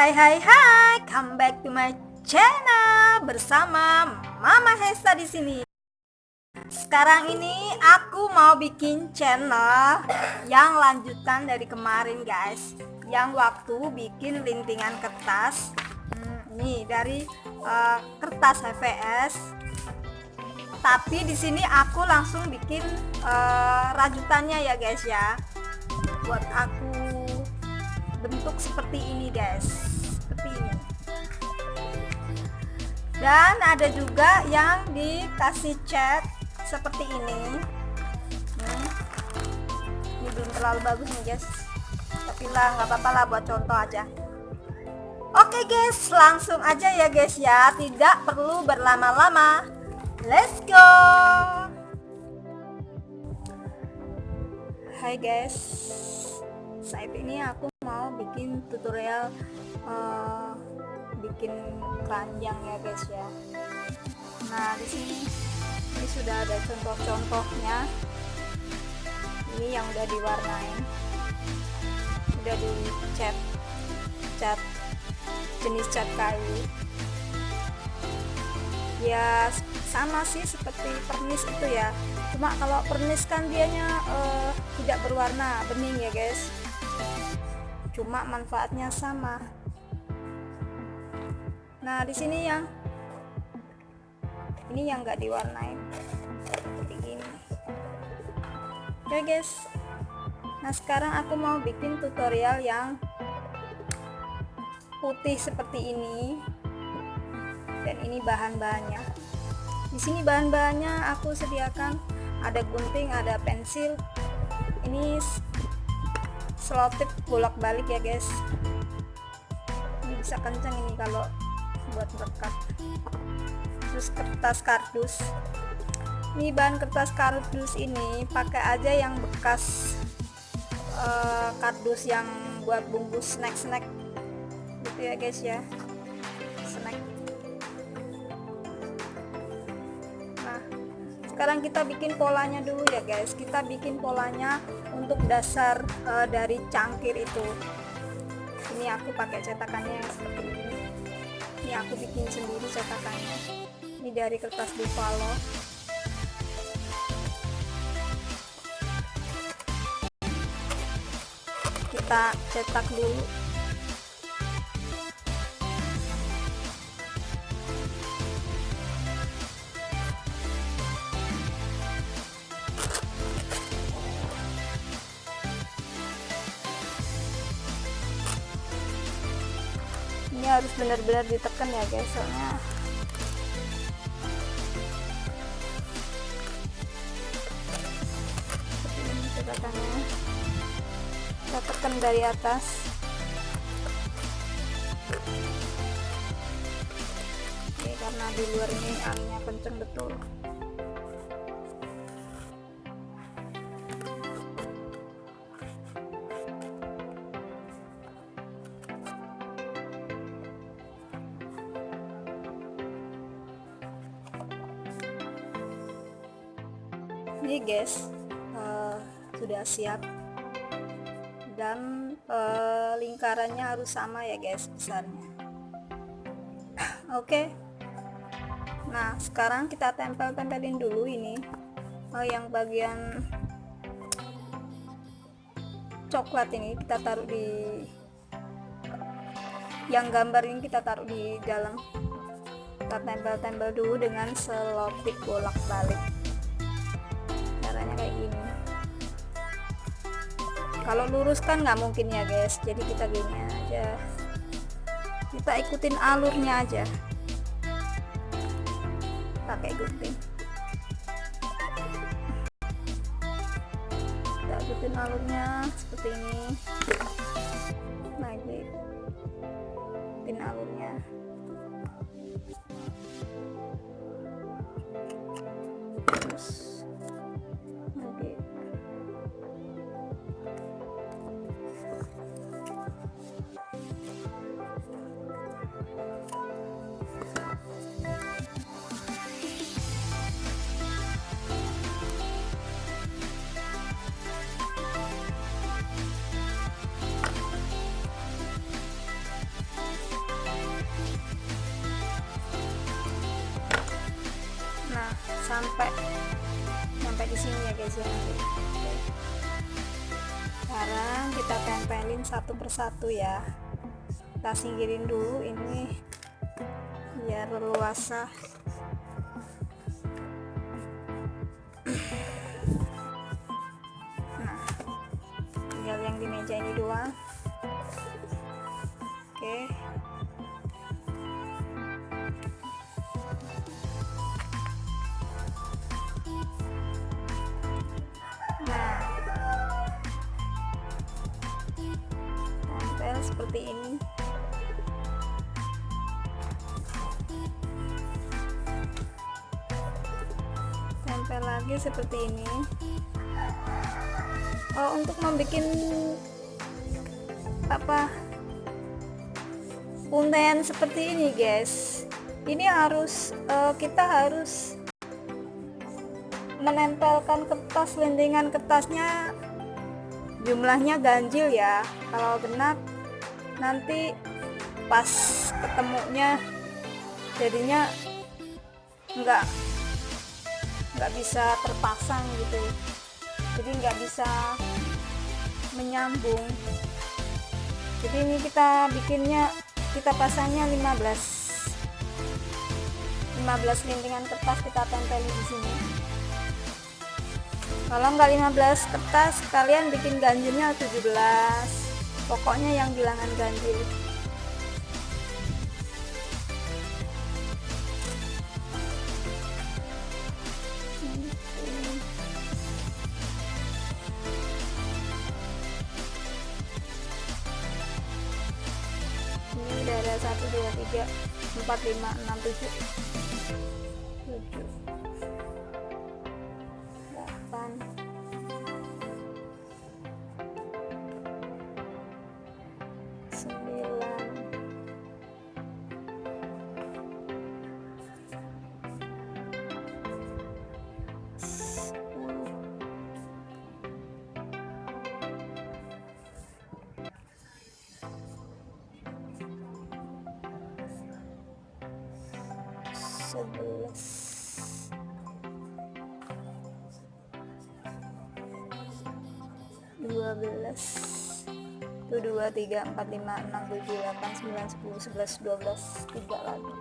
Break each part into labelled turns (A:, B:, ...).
A: Hai, come back to my channel bersama Mama Hesa di sini. Sekarang ini aku mau bikin channel yang lanjutan dari kemarin, guys. Yang waktu bikin lintingan kertas. Ini dari kertas HVS. Tapi di sini aku langsung bikin rajutannya ya, guys ya. Buat aku bentuk seperti ini, guys. Seperti ini. Dan ada juga yang dikasih cat seperti ini. Ini belum terlalu bagus nih, guys. Tapi lah nggak apa-apa lah, buat contoh aja. Oke, guys, langsung aja ya, guys ya. Tidak perlu berlama-lama. Let's go. Hai guys, saat ini aku mau bikin tutorial bikin keranjang ya, guys ya. Nah, di sini ini sudah ada contoh-contohnya. Ini yang udah diwarnain, udah dicat jenis cat kayu. Ya sama sih seperti pernis itu ya. Cuma kalau pernis kan dianya tidak berwarna, bening ya, guys. Cuma manfaatnya sama. Nah, di sini ini yang nggak diwarnain seperti ini. Oke, guys. Nah, sekarang aku mau bikin tutorial yang putih seperti ini. Dan ini bahan-bahannya. Di sini bahan-bahannya aku sediakan, ada gunting, ada pensil. Ini selotip bolak-balik ya, guys. Ini bisa kencang ini kalau buat berkat. Terus kertas kardus. Ini bahan kertas kardus ini pakai aja yang bekas kardus yang buat bungkus snack gitu ya, guys ya. Snack. Nah, sekarang kita bikin polanya dulu ya, guys. Kita bikin polanya untuk dasar dari cangkir itu. Ini aku pakai cetakannya seperti ini. Ini aku bikin sendiri cetakannya. Ini dari kertas buffalo. Kita cetak dulu. Ini harus benar-benar ditekan ya, guys, soalnya seperti ini cetakannya. Kita tekan dari atas. Oke, karena di luar ini anginnya kenceng betul. Ini guys, sudah siap, dan lingkarannya harus sama ya, guys, besarnya. Oke. Nah, sekarang kita tempelin dulu ini yang bagian coklat ini kita taruh di yang gambar ini, kita taruh di dalam. Kita tempel dulu dengan selotip bolak-balik. Caranya kayak gini. Kalau lurus kan nggak mungkin ya, guys, jadi kita gini aja, kita ikutin alurnya aja pakai gunting. Kita ikutin alurnya seperti ini. Nah, ikutin alurnya. Terus sampai di sini ya guys ya nanti. Oke. Sekarang kita tempelin satu persatu ya. Kita singkirin dulu ini biar leluasa. Nah, tinggal yang di meja ini doang. Oke. Nah, tempel seperti ini. Tempel lagi seperti ini. Untuk membuat untaian seperti ini guys, ini harus kita harus menempelkan kertas, lendengan kertasnya jumlahnya ganjil ya. Kalau genap nanti pas ketemunya jadinya nggak bisa terpasang gitu, jadi nggak bisa menyambung. Jadi ini kita bikinnya, kita pasangnya 15 lintingan kertas kita tempel di sini. Kalau nggak 15 kertas, kalian bikin ganjilnya 17, pokoknya yang bilangan ganjil. Ini udah ada 1, 2, 3, 4, 5, 6, 7, 8, 11, 12, 1, 2, 3, 4, 5, 6, 7, 8, 9, 10, 11, 12, 3 lagi.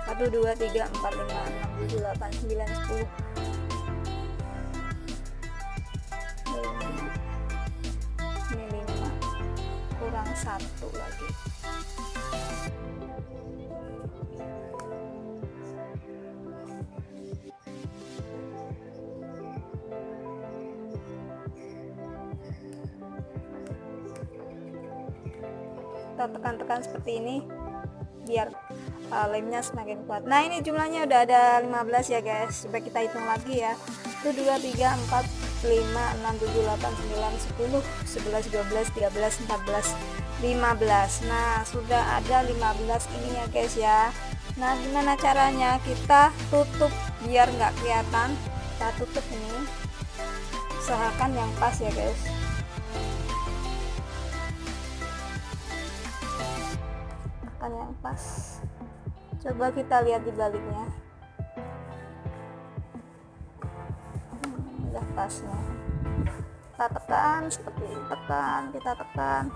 A: Satu, 2, 3, 4, 5, 6, 7, 8, 9, 10. Ini 5 kurang 1 lagi. Kita tekan-tekan seperti ini biar lemnya semakin kuat. Nah, ini jumlahnya udah ada 15 ya guys. Coba kita hitung lagi ya. 1, 2, 3, 4, 5, 6, 7, 8, 9, 10, 11, 12, 13, 14, 15. Nah, sudah ada 15 ini ya guys ya. Nah, gimana caranya? Kita tutup biar nggak kelihatan. Kita tutup ini. Usahakan yang pas ya guys. Tekan yang pas. Coba kita lihat di baliknya. Udah pasnya. Kita tekan seperti ini, kita tekan.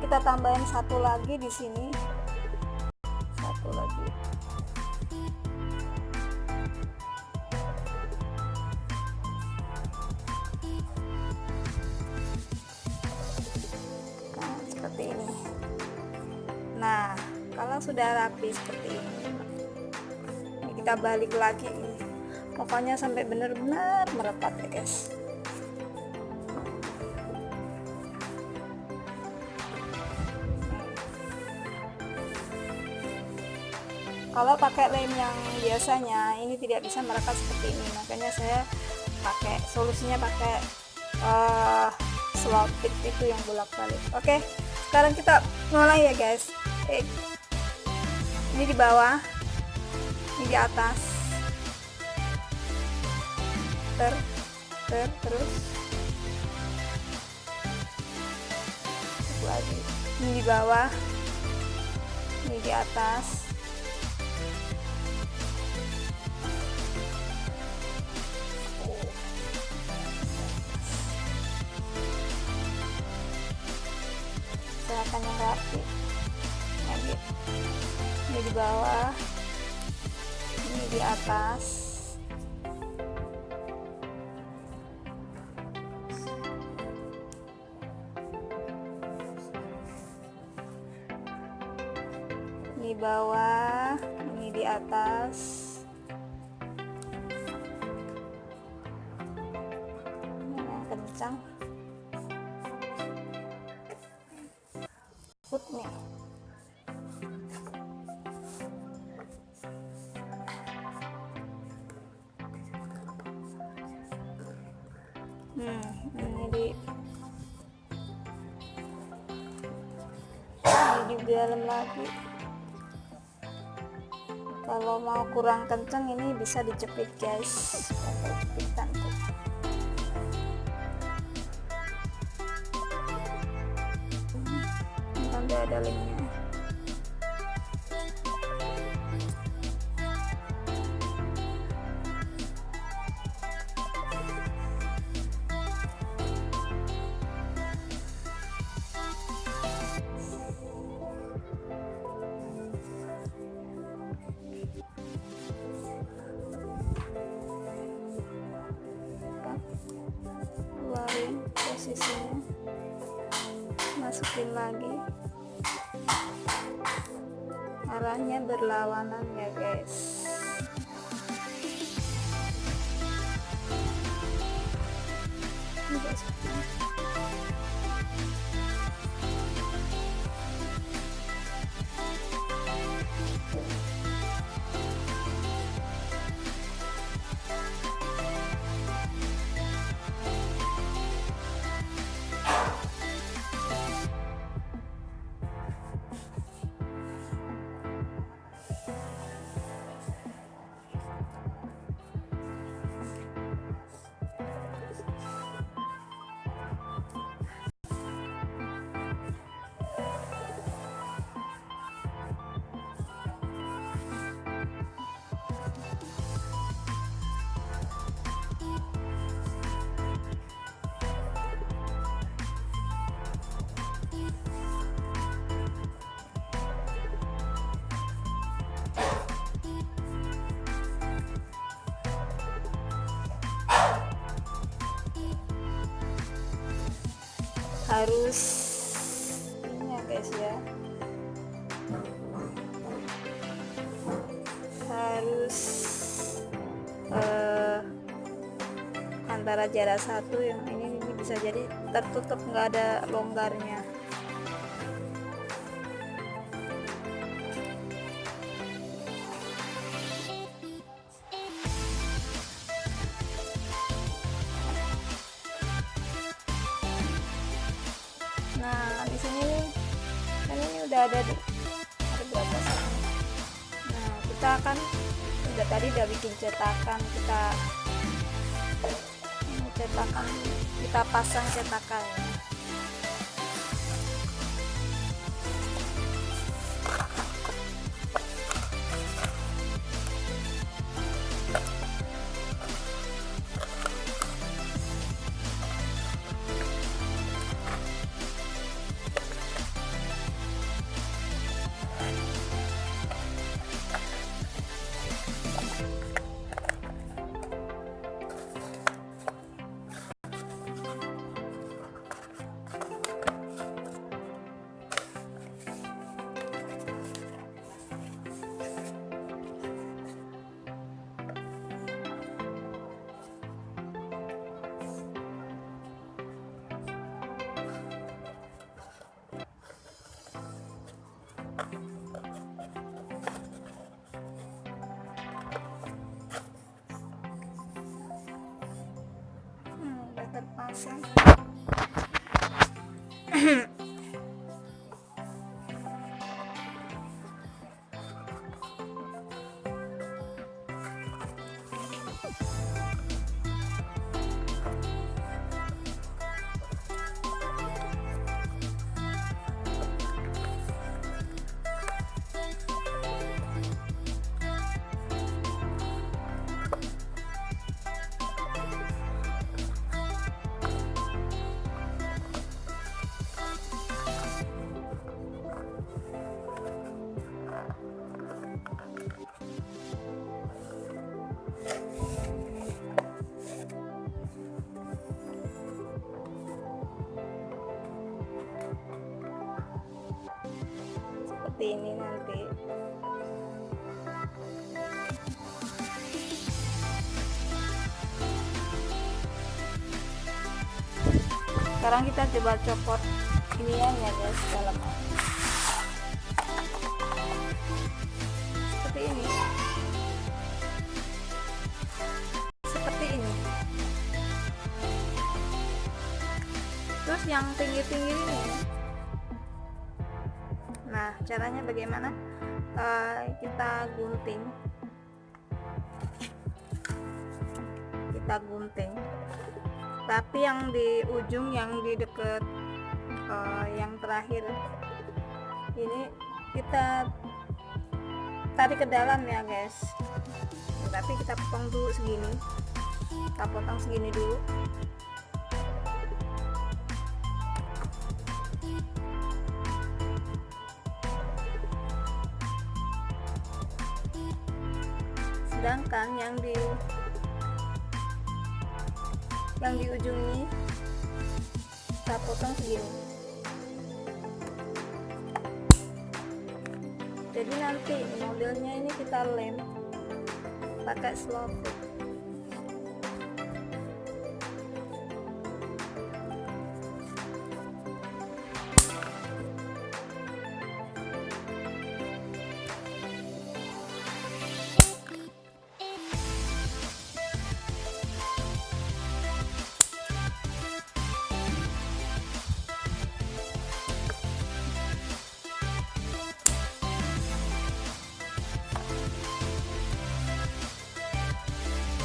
A: Kita tambahin 1 lagi di sini. 1 lagi. Nah, seperti ini. Nah, kalau sudah rapi seperti ini, kita balik lagi. Pokoknya sampai benar-benar merapat ya guys. Kalau pakai lem yang biasanya ini tidak bisa merekat seperti ini, makanya saya pakai solusinya pakai slot tip itu yang bolak-balik. Oke, sekarang kita mulai ya guys. Ini di bawah, ini di atas, terus lagi, ini di bawah, ini di atas, silakan yang rapi. Ini di bawah, ini di atas, ini di bawah, ini di atas, ini yang kencang, put nih. Ini di dalam lagi. Kalau mau kurang kencang ini bisa dijepit guys, pakai jepitan tuh. Nanti ada lemnya. Keluarin posisinya, masukin lagi, arahnya berlawanan ya guys. Harus ini ya guys ya, harus antara jarak satu yang ini bisa jadi tertutup, nggak ada longgarnya. Nah di sini kan ini udah ada berapa sih? Nah kita akan tadi udah bikin cetakan, kita pasang cetakannya. langsung. Seperti ini nanti. Sekarang kita coba copot ini ya guys, dalam seperti ini, seperti ini. Terus yang tinggi-tinggi ini, nah caranya bagaimana? Kita gunting, tapi yang di ujung, yang di deket yang terakhir ini kita tarik ke dalam ya guys. Tapi kita potong dulu segini, kita potong segini dulu. Sedangkan yang di ujung ini kita potong segini. Jadi nanti modelnya ini kita lem pakai selotip.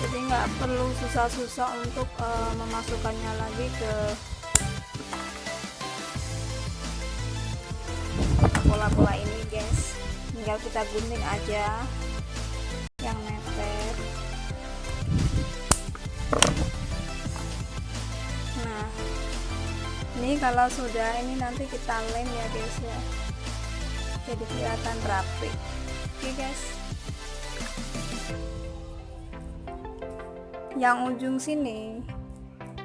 A: Jadi nggak perlu susah-susah untuk memasukkannya lagi ke pola-pola ini guys. Tinggal kita gunting aja yang mepet. Nah ini kalau sudah ini nanti kita lem ya guys ya, jadi kelihatan rapi. Oke guys, yang ujung sini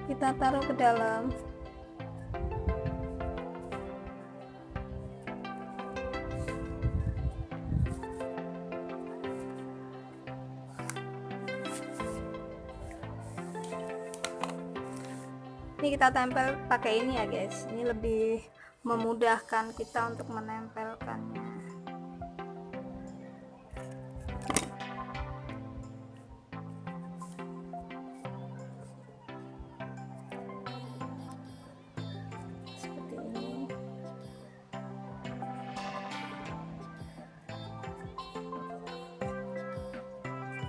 A: kita taruh ke dalam. Ini kita tempel pakai ini ya guys, ini lebih memudahkan kita untuk menempelkannya.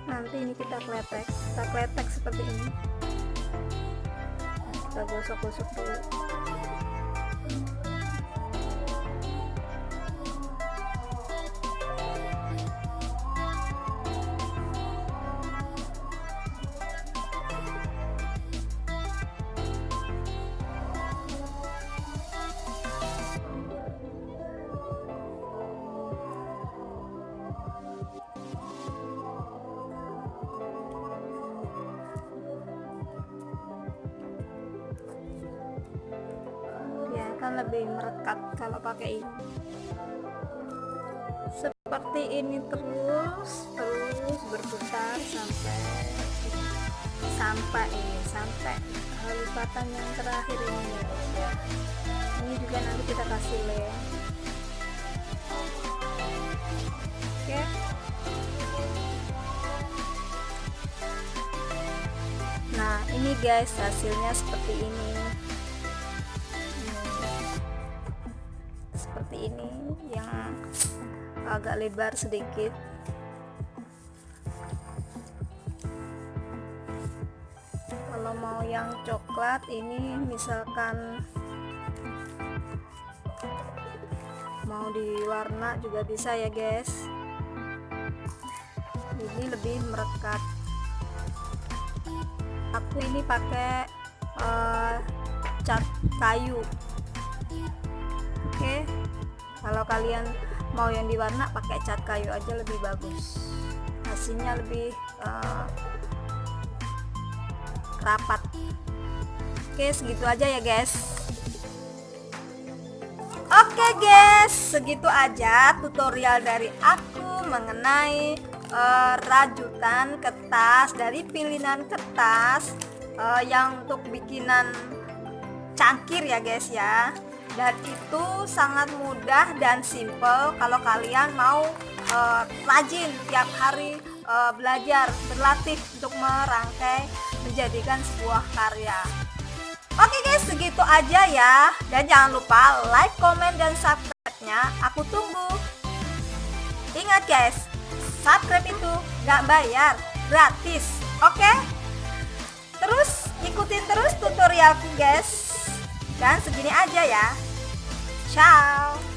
A: Nanti ini kita kletek seperti ini. Kita gosok-gosok dulu. Kan lebih merekat kalau pakai ini. Seperti ini terus berputar sampai lipatan yang terakhir ini ya. Ini juga nanti kita kasih lem. Oke. Nah Ini guys, hasilnya seperti ini. Seperti ini, yang agak lebar sedikit. Kalau mau yang coklat ini misalkan mau diwarna juga bisa ya guys. Ini lebih merekat. Aku ini pakai cat kayu. Oke, kalau kalian mau yang diwarna pakai cat kayu aja lebih bagus, hasilnya lebih rapat. Oke, segitu aja ya guys. Oke guys, segitu aja tutorial dari aku mengenai rajutan kertas dari pilihan kertas yang untuk bikinan cangkir ya guys ya. Dan itu sangat mudah dan simple kalau kalian mau rajin tiap hari belajar, berlatih untuk merangkai menjadikan sebuah karya. Oke guys, segitu aja ya. Dan jangan lupa like, comment, dan subscribe-nya. Aku tunggu. Ingat guys, subscribe itu gak bayar, gratis. Oke? Terus ikutin terus tutorialku guys. Dan segini aja ya. Ciao.